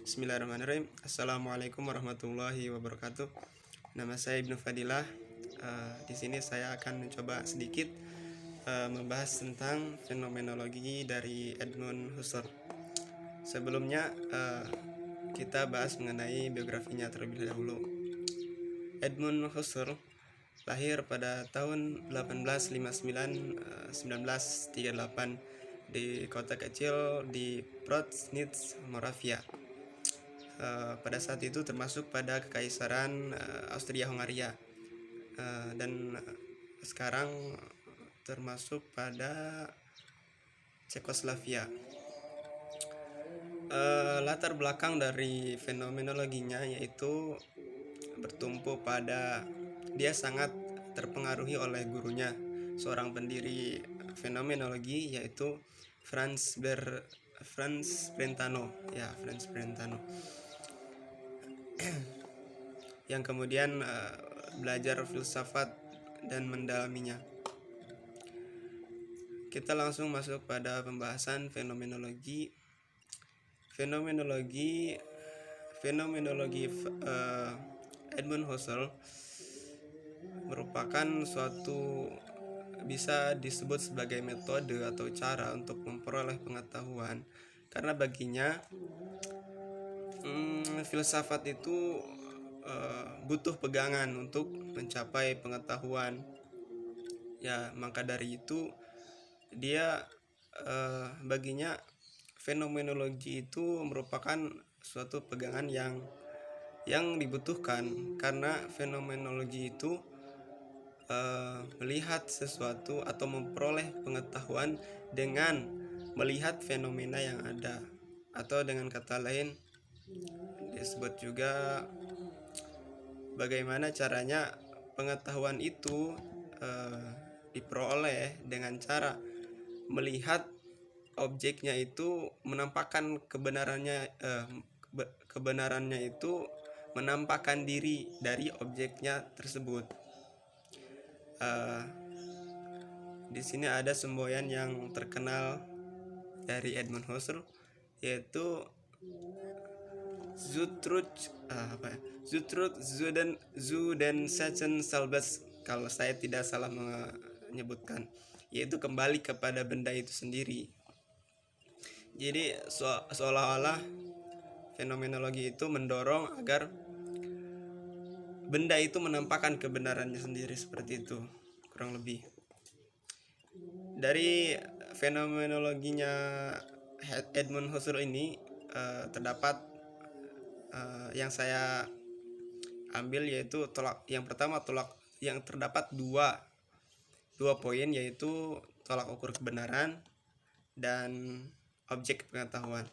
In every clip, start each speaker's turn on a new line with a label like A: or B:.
A: Bismillahirrahmanirrahim. Assalamualaikum warahmatullahi wabarakatuh. Nama saya Ibnu Fadilah. Di sini saya akan mencoba sedikit membahas tentang fenomenologi dari Edmund Husserl. Sebelumnya kita bahas mengenai biografinya terlebih dahulu. Edmund Husserl lahir pada tahun 1859-1938 di kota kecil di Protsnitz, Moravia. Pada saat itu termasuk pada Kekaisaran Austria-Hungaria, dan sekarang termasuk pada Cekoslovakia. Latar belakang dari fenomenologinya yaitu bertumpu pada dia sangat terpengaruhi oleh gurunya, seorang pendiri fenomenologi yaitu Franz Brentano, yang kemudian belajar filsafat dan mendalaminya. Kita langsung masuk pada pembahasan fenomenologi. Fenomenologi Edmund Husserl merupakan suatu bisa disebut sebagai metode atau cara untuk memperoleh pengetahuan, karena baginya filsafat itu butuh pegangan untuk mencapai pengetahuan. Ya, maka dari itu dia baginya fenomenologi itu merupakan suatu pegangan yang dibutuhkan, karena fenomenologi itu melihat sesuatu atau memperoleh pengetahuan dengan melihat fenomena yang ada, atau dengan kata lain disebut juga bagaimana caranya pengetahuan itu diperoleh dengan cara melihat objeknya itu menampakkan kebenarannya itu menampakkan diri dari objeknya tersebut. Di sini ada semboyan yang terkenal dari Edmund Husserl, yaitu Zutrut Zuden Sachen Selbst, kalau saya tidak salah menyebutkan, yaitu kembali kepada benda itu sendiri. Jadi seolah-olah fenomenologi itu mendorong agar benda itu menampakkan kebenarannya sendiri, seperti itu kurang lebih. Dari fenomenologinya Edmund Husserl ini terdapat yang saya ambil, yaitu yang pertama yang terdapat dua poin, yaitu tolak ukur kebenaran dan objek pengetahuan.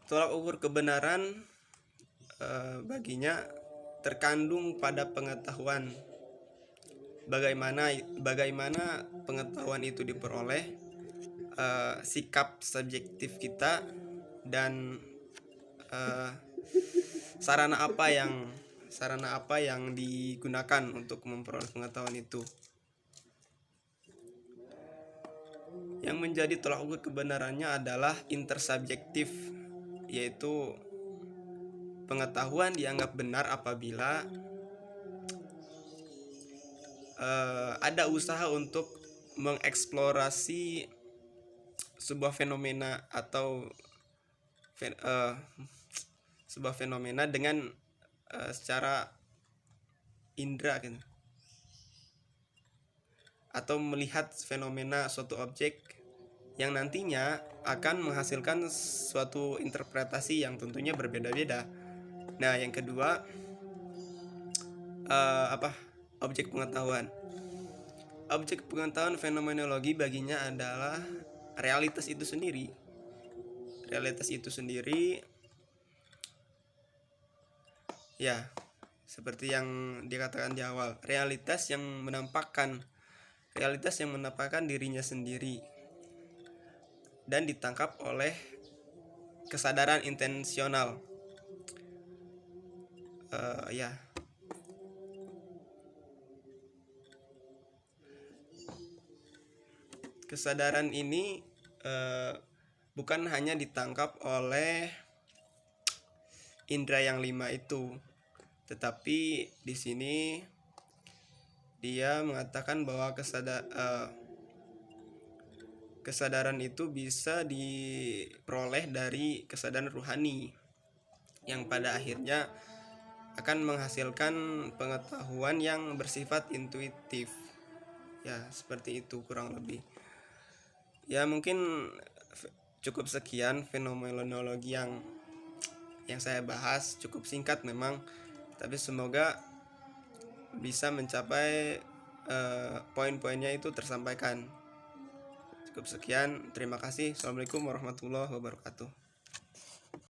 A: Tolak ukur kebenaran baginya terkandung pada pengetahuan. Bagaimana pengetahuan itu diperoleh, sikap subjektif kita, dan sarana apa yang digunakan untuk memperoleh pengetahuan itu. Yang menjadi tolak ukur kebenarannya adalah intersubjektif, yaitu pengetahuan dianggap benar apabila ada usaha untuk mengeksplorasi sebuah fenomena atau sebuah fenomena dengan secara indera gitu, atau melihat fenomena suatu objek yang nantinya akan menghasilkan suatu interpretasi yang tentunya berbeda-beda. Nah, yang kedua objek pengetahuan. Objek pengetahuan fenomenologi baginya adalah realitas itu sendiri. Ya, seperti yang dikatakan di awal, realitas yang menampakkan dirinya sendiri dan ditangkap oleh kesadaran intensional. Kesadaran ini bukan hanya ditangkap oleh indera yang 5 itu, tetapi di sini dia mengatakan bahwa kesadaran itu bisa diperoleh dari kesadaran rohani yang pada akhirnya akan menghasilkan pengetahuan yang bersifat intuitif. Ya, seperti itu kurang lebih. Ya, mungkin cukup sekian fenomenologi yang saya bahas, cukup singkat memang, tapi semoga bisa mencapai poin-poinnya itu tersampaikan. Cukup sekian, terima kasih. Assalamualaikum warahmatullahi wabarakatuh.